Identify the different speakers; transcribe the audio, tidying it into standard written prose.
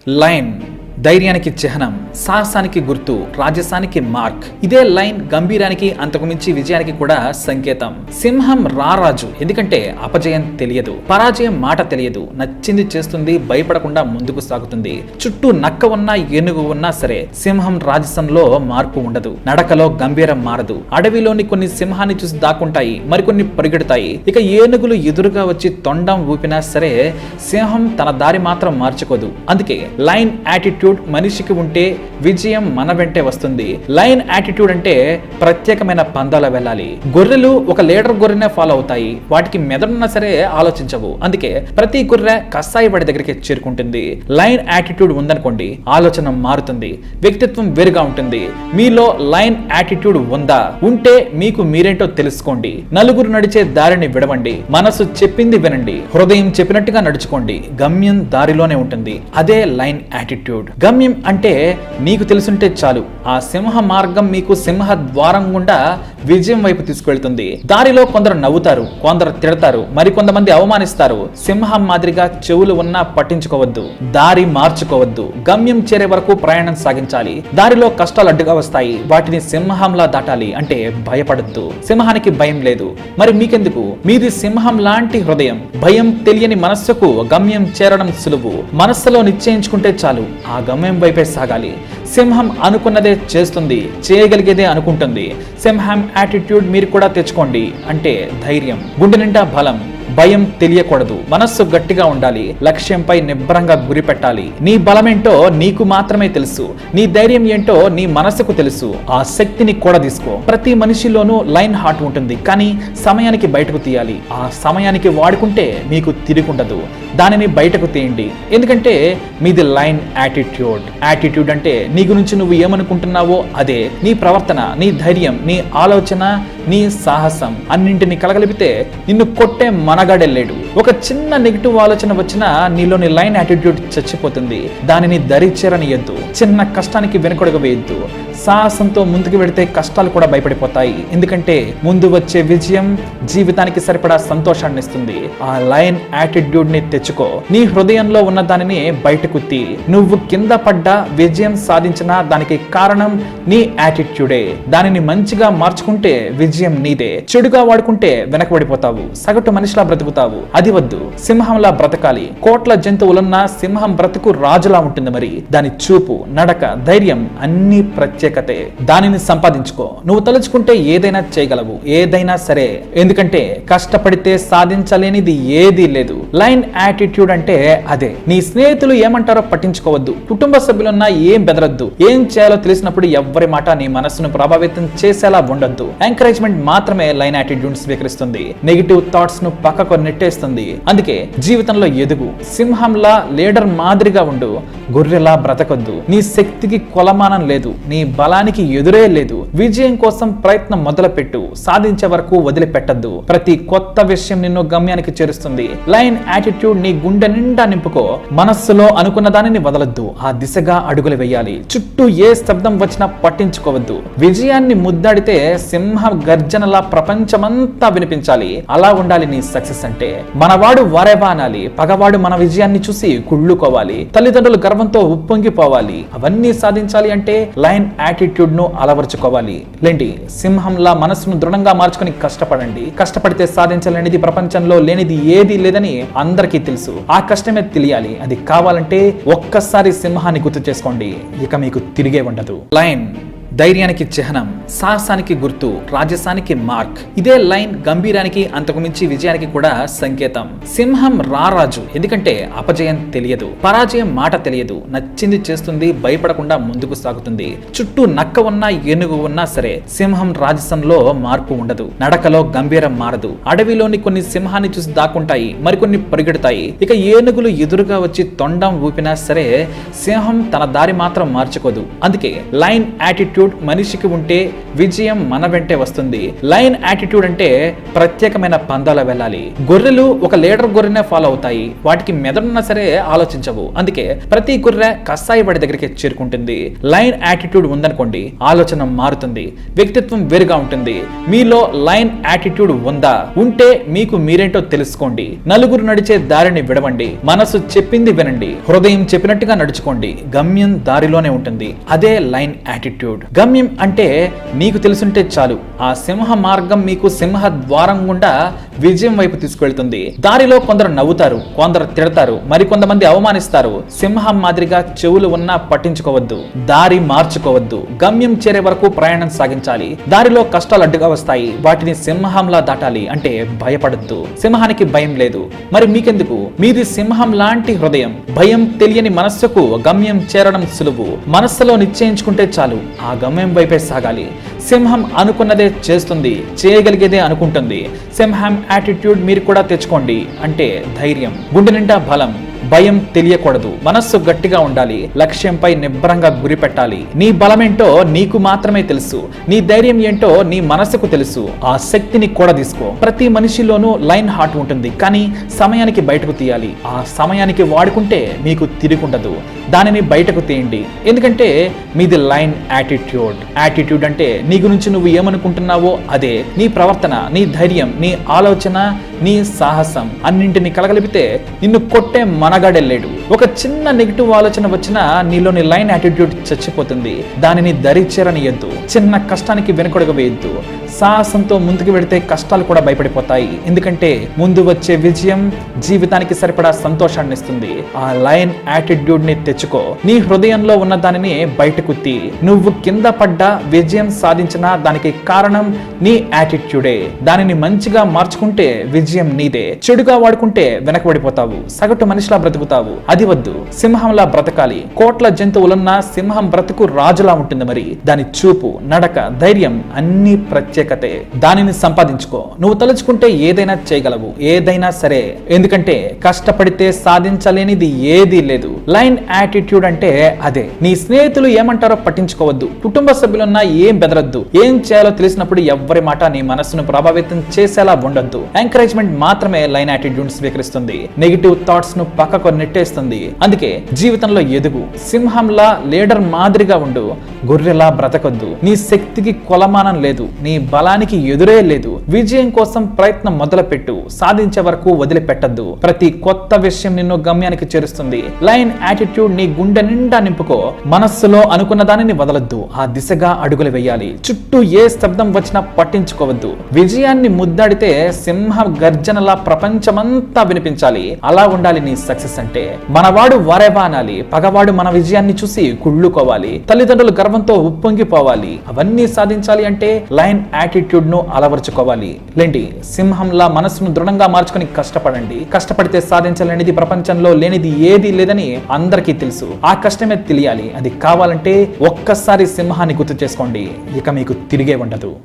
Speaker 1: Line ధైర్యానికి చిహ్నం, సాహసానికి గుర్తు, రాజసానికి మార్క్. ఇదే లైన్ గంభీరానికి అంతకుమించి విజయానికి కూడా సంకేతం. సింహం రారాజు, ఎందుకంటే అపజయం తెలియదు, పరాజయం మాట తెలియదు, నచ్చింది చేస్తుంది, భయపడకుండా ముందుకు సాగుతుంది. చుట్టూ నక్క ఉన్నా ఏనుగు ఉన్నా సరే సింహం రాజసంలో మార్పు ఉండదు. నడకలో గంభీరం మారదు. అడవిలోని కొన్ని సింహాన్ని చూసి దాక్కుంటాయి, మరికొన్ని పరిగెడతాయి. ఇక ఏనుగులు ఎదురుగా వచ్చి తొండం ఊపినా సరే సింహం తన దారి మాత్రం మార్చుకోదు. అందుకే లైన్ యాటిట్యూడ్ మనిషికి ఉంటే విజయం మన వెంటే వస్తుంది. లైన్ యాటిట్యూడ్ అంటే ప్రత్యేకమైన పందాల వెళ్ళాలి. గొర్రెలు ఒక లీడర్ గొర్రెనే ఫాలో అవుతాయి. వాటికి మెదడున్నా సరే ఆలోచించవు. అందుకే ప్రతి గొర్రె కసాయి వాడి దగ్గరికి చేరుకుంటుంది. లైన్ యాటిట్యూడ్ ఉందనుకోండి, ఆలోచన మారుతుంది, వ్యక్తిత్వం వేరుగా ఉంటుంది. మీలో లైన్ యాటిట్యూడ్ ఉందా? ఉంటే మీకు మీరేంటో తెలుసుకోండి. నలుగురు నడిచే దారిని విడవండి. మనసు చెప్పింది వినండి. హృదయం చెప్పినట్టుగా నడుచుకోండి. గమ్యం దారిలోనే ఉంటుంది. అదే లైన్ యాటిట్యూడ్. గమ్యం అంటే నీకు తెలుసుంటే చాలు. ఆ సింహ మార్గం మీకు సింహ ద్వారం గుండా విజయం వైపు తీసుకెళ్తుంది. దారిలో కొందరు నవ్వుతారు, కొందరు తిడతారు, మరికొంతమంది అవమానిస్తారు. సింహం మాదిరిగా చెవులు ఉన్నా పట్టించుకోవద్దు, దారి మార్చుకోవద్దు. గమ్యం చేరే వరకు ప్రయాణం సాగించాలి. దారిలో కష్టాలు అడ్డుగా వస్తాయి, వాటిని సింహంలా దాటాలి. అంటే భయపడద్దు. సింహానికి భయం లేదు, మరి మీకెందుకు? మీది సింహం లాంటి హృదయం. భయం తెలియని మనస్సుకు గమ్యం చేరడం సులువు. మనస్సులో నిశ్చయించుకుంటే చాలు, ఆ గమ్యం వైపే సాగాలి. సింహం అనుకున్నదే చేస్తుంది, చేయగలిగేదే అనుకుంటుంది. సింహం యాటిట్యూడ్ మీరు కూడా తెచ్చుకోండి. అంటే ధైర్యం, గుండె నిండా బలం, భయం తెలియకూడదు. మనస్సు గట్టిగా ఉండాలి. లక్ష్యంపై నిబ్బరంగా గురి పెట్టాలి. నీ బలమేంటో నీకు మాత్రమే తెలుసు. నీ ధైర్యం ఏంటో నీ మనసుకు తెలుసు. ఆ శక్తిని కూడా తీసుకో. ప్రతి మనిషిలోనూ లైన్ హార్ట్ ఉంటుంది, కానీ సమయానికి బయటకు తీయాలి. ఆ సమయానికి వాడుకుంటే మీకు తిరుగుండదు. దానిని బయటకు తీయండి. ఎందుకంటే మీది లైన్ యాటిట్యూడ్. యాటిట్యూడ్ అంటే నీ గురించి నువ్వు ఏమనుకుంటున్నావో అదే. నీ ప్రవర్తన, నీ ధైర్యం, నీ ఆలోచన, నీ సాహసం అన్నింటినీ కలగలిపితే నిన్ను కొట్టే మనగాడెళ్ళాడు. ఒక చిన్న నెగిటివ్ ఆలోచన వచ్చినా నీలోని లైన్ యాటిట్యూడ్ చచ్చిపోతుంది. దానిని దరిచేరనియద్దు. చిన్న కష్టానికి వెనుకడుగు వేయద్దు. సాహసంతో ముందుకు వెడితే కష్టాలు కూడా భయపడిపోతాయి. ఎందుకంటే ముందు వచ్చే విజయం జీవితానికి సరిపడా సంతోషాన్ని ఇస్తుంది. ఆ లైన్ యాటిట్యూడ్ ని తెచ్చుకో. నీ హృదయంలో ఉన్న దానిని బయటకు తీ. నువ్వు కింద పడ్డా విజయం సాధించినా దానికి కారణం నీ యాటిట్యూడే. దానిని మంచిగా మార్చుకుంటే విజయం నీదే. చెడుగా వాడుకుంటే వెనకబడిపోతావు. సగటు మనిషిలా బ్రతుకుతావు. అది వద్దు. సింహంలా బ్రతకాలి. కోట్ల జంతువులున్న సింహం బ్రతుకు రాజులా ఉంటుంది. మరి దాని చూపు, నడక, ధైర్యం అన్ని ప్రత్యేకతే. దానిని సంపాదించుకో. నువ్వు తలుచుకుంటే ఏదైనా చేయగలవు, ఏదైనా సరే. ఎందుకంటే కష్టపడితే సాధించలేనిది ఏదీ లేదు. లైన్ యాటిట్యూడ్ అంటే అదే. నీ స్నేహితులు ఏమంటారో పట్టించుకోవద్దు. కుటుంబ సభ్యులున్నా ఏం బెదరద్దు. ఏం చేయాలో తెలిసినప్పుడు ఎవ్వరి మాట నీ మనసును ప్రభావితం చేసేలా ఉండొద్దు. ఎంకరేజ్మెంట్ మాత్రమే లైన్ యాటిట్యూడ్ స్వీకరిస్తుంది. నెగిటివ్ థాట్స్ ను పక్కకు నెట్టేస్తుంది. అందుకే జీవితంలో ఎదుగు. సింహంలా లీడర్ మాదిరిగా ఉండు. గొర్రెలా బ్రతకొద్దు. నీ శక్తికి కొలమానం లేదు, నీ బలానికి ఎదురే లేదు. విజయం కోసం ప్రయత్నం మొదలుపెట్టు. సాధించే వరకు వదిలిపెట్టద్దు. ప్రతి కొత్త విషయం నిన్ను గమ్యానికి చేరుస్తుంది. లైన్ యాటిట్యూడ్ నీ గుండె నిండా నింపుకో. మనస్సులో అనుకున్న దానిని వదలొద్దు. ఆ దిశగా అడుగులు వేయాలి. చుట్టూ ఏ శబ్దం వచ్చినా పట్టించుకోవద్దు. విజయాన్ని ముద్దాడితే సింహ గర్జనలా ప్రపంచమంతా వినిపించాలి. అలా ఉండాలి నీ సక్సెస్ అంటే. మనవాడు వారేవా అనాలి. పగవాడు మన విజయాన్ని చూసి కుళ్ళుకోవాలి. తల్లిదండ్రులు గర్వంతో ఉప్పొంగిపోవాలి. అవన్నీ సాధించాలి అంటే లైన్ యాటిట్యూడ్ ను అలవర్చుకోవాలి. లేండి, సింహంలా మనసును దృఢంగా మార్చుకుని కష్టపడండి. కష్టపడితే సాధించలేనిది ప్రపంచంలో లేనిది ఏదీ లేదని అందరికీ తెలుసు. ఆ కష్టమే తెలియాలి. అది కావాలంటే ఒక్కసారి సింహాన్ని గుర్తు చేసుకోండి. ఇక మీకు తిరిగే ఉండదు. లైన్ ధైర్యానికి చిహ్నం, సాహసానికి గుర్తు, రాజసానికి మార్క్. ఇదే లైన్ గంభీరానికి అంతకుమించి విజయానికి కూడా సంకేతం. సింహం రారాజు, ఎందుకంటే అపజయం తెలియదు, పరాజయం మాట తెలియదు, నచ్చింది చేస్తుంది, భయపడకుండా ముందుకు సాగుతుంది. చుట్టూ నక్క ఉన్నా ఏనుగు ఉన్నా సరే సింహం రాజసంలో మార్పు ఉండదు. నడకలో గంభీరం మారదు. అడవిలోని కొన్ని సింహాన్ని చూసి దాక్కుంటాయి, మరికొన్ని పరిగెడతాయి. ఇక ఏనుగులు ఎదురుగా వచ్చి తొండం ఊపినా సరే సింహం తన దారి మాత్రం మార్చుకోదు. అందుకే లైన్ యాటిట్యూడ్ యాటిట్యూడ్ మనిషికి ఉంటే విజయం మన వెంటే వస్తుంది. లయన్ యాటిట్యూడ్ అంటే ప్రత్యేకమైన పందాల వెళ్ళాలి. గొర్రెలు ఒక లీడర్ గొర్రెనే ఫాలో అవుతాయి. వాటికి మెదడున్నా సరే ఆలోచించవు. అందుకే ప్రతి గొర్రె కసాయి వాడి దగ్గరికి చేరుకుంటుంది. లయన్ యాటిట్యూడ్ ఉందనుకోండి, ఆలోచన మారుతుంది, వ్యక్తిత్వం వేరుగా ఉంటుంది. మీలో లయన్ యాటిట్యూడ్ ఉందా? ఉంటే మీకు మీరేంటో తెలుసుకోండి. నలుగురు నడిచే దారిని విడవండి. మనసు చెప్పింది వినండి. హృదయం చెప్పినట్టుగా నడుచుకోండి. గమ్యం దారిలోనే ఉంటుంది. అదే లయన్ యాటిట్యూడ్. గమ్యం అంటే నీకు తెలుసుంటే చాలు. ఆ సింహ మార్గం మీకు సింహ ద్వారం గుండా విజయం వైపు తీసుకెళ్తుంది. దారిలో కొందరు నవ్వుతారు, కొందరు తిడతారు, మరికొంతమంది అవమానిస్తారు. సింహం మాదిరిగా చెవులు ఉన్నా పట్టించుకోవద్దు. దారి మార్చుకోవద్దు. గమ్యం చేరే వరకు ప్రయాణం సాగించాలి. దారిలో కష్టాలు అడ్డుగా వస్తాయి. వాటిని సింహంలా దాటాలి. అంటే భయపడద్దు. సింహానికి భయం లేదు. మరి మీకెందుకు? మీది సింహం లాంటి హృదయం. భయం తెలియని మనస్సుకు గమ్యం చేరడం సులువు. మనస్సులో నిశ్చయించుకుంటే చాలు, ఆ గమ్యం వైపే సాగాలి. సింహం అనుకున్నదే చేస్తుంది, చేయగలిగేదే అనుకుంటుంది. సింహం యాటిట్యూడ్ మీరు కూడా తెచ్చుకోండి. అంటే ధైర్యం, గుండె నిండా బలం, భయం తెలియకూడదు. మనస్సు గట్టిగా ఉండాలి. లక్ష్యంపై నిబ్బరంగా గురి పెట్టాలి. నీ బలమేంటో నీకు మాత్రమే తెలుసు. నీ ధైర్యం ఏంటో నీ మనస్సుకు తెలుసు. ఆ శక్తిని కూడా తీసుకో. ప్రతి మనిషిలోనూ లైన్ హార్ట్ ఉంటుంది, కానీ సమయానికి బయటకు తీయాలి. ఆ సమయానికి వాడుకుంటే మీకు తిరిగుండదు. దానిని బయటకు తీయండి. ఎందుకంటే మీది లైన్ యాటిట్యూడ్. యాటిట్యూడ్ అంటే నీ గురించి నువ్వు ఏమనుకుంటున్నావో అదే. నీ ప్రవర్తన, నీ ధైర్యం, నీ ఆలోచన, నీ సాహసం అన్నింటినీ కలగలిపితే నిన్ను కొట్టే మనగాడెళ్ళాడు. ఒక చిన్న నెగిటివ్ ఆలోచన వచ్చినా నీలోని లైన్ యాటిట్యూడ్ చచ్చిపోతుంది. దానిని దరిచేరనియద్దు. చిన్న కష్టానికి వెనుకొడగ వేయద్దు. సాహసంతో ముందుకు వెడితే కష్టాలు కూడా భయపడిపోతాయి. ఎందుకంటే ముందు వచ్చే విజయం జీవితానికి సరిపడా సంతోషాన్ని ఇస్తుంది. ఆ లైన్ యాటిట్యూడ్ ని తెచ్చుకో. నీ హృదయంలో ఉన్న దానిని బయటకు తీ. నువ్వు కింద పడ్డా విజయం సాధించినా దానికి కారణం నీ యాటిట్యూడే. దానిని మంచిగా మార్చుకుంటే విజయం నీదే. చెడుగా వాడుకుంటే వెనకబడిపోతావు. సగటు మనిషిలా బ్రతుకుతావు. అది వద్దు. సింహంలా బ్రతకాలి. కోట్ల జంతువులున్నా సింహం బ్రతుకు రాజులా ఉంటుంది. మరి దాని చూపు, నడక, ధైర్యం అన్ని ప్రత్యేకతే. దానిని సంపాదించుకో. నువ్వు తలుచుకుంటే ఏదైనా చేయగలవు. ఏదైనా సరే. ఎందుకంటే కష్టపడితే సాధించలేనిది ఏదీ లేదు. లైన్ యాటిట్యూడ్ అంటే అదే. నీ స్నేహితులు ఏమంటారో పట్టించుకోవద్దు. కుటుంబ సభ్యులున్నా ఏం బెదరద్దు. ఏం చేయాలో తెలిసినప్పుడు ఎవ్వరి మాట నీ మనస్సును ప్రభావితం చేసేలా ఉండొద్దు. ఎంకరేజ్మెంట్ మాత్రమే లైన్ యాటిట్యూడ్ స్వీకరిస్తుంది. నెగిటివ్ థాట్స్ ను పక్కకు నెట్టేస్తుంది. అందుకే జీవితంలో ఎదుగు. సింహంలా లీడర్ మాదిరిగా ఉండు. గొర్రెలా బ్రతకొద్దు. నీ శక్తికి కొలమానం లేదు. నీ బలానికి ఎదురే లేదు. విజయం కోసం ప్రయత్నం మొదలుపెట్టు. సాధించే వరకు వదిలిపెట్టద్దు. ప్రతి కొత్త విషయం నిన్ను గమ్యానికి చేరుస్తుంది. లైన్ యాటిట్యూడ్ నీ గుండె నిండా నింపుకో. మనస్సులో అనుకున్న దానిని వదలొద్దు. ఆ దిశగా అడుగులు వేయాలి. చుట్టూ ఏ శబ్దం వచ్చినా పట్టించుకోవద్దు. విజయాన్ని ముద్దాడితే సింహ గర్జనలా ప్రపంచమంతా వినిపించాలి. అలా ఉండాలి నీ సక్సెస్ అంటే. మనవాడు వారేవా అనాలి. పగవాడు మన విజయాన్ని చూసి కుళ్ళుకోవాలి. తల్లిదండ్రులు గర్వంతో ఉప్పొంగిపోవాలి. అవన్నీ సాధించాలి అంటే లైన్ యాటిట్యూడ్ ను అలవర్చుకోవాలి. లేండి, సింహంలా మనసును దృఢంగా మార్చుకుని కష్టపడండి. కష్టపడితే సాధించలేనిది ప్రపంచంలో లేనిది ఏదీ లేదని అందరికీ తెలుసు. ఆ కష్టమే తెలియాలి. అది కావాలంటే ఒక్కసారి సింహాన్ని గుర్తు చేసుకోండి. ఇక మీకు తిరిగే ఉండదు.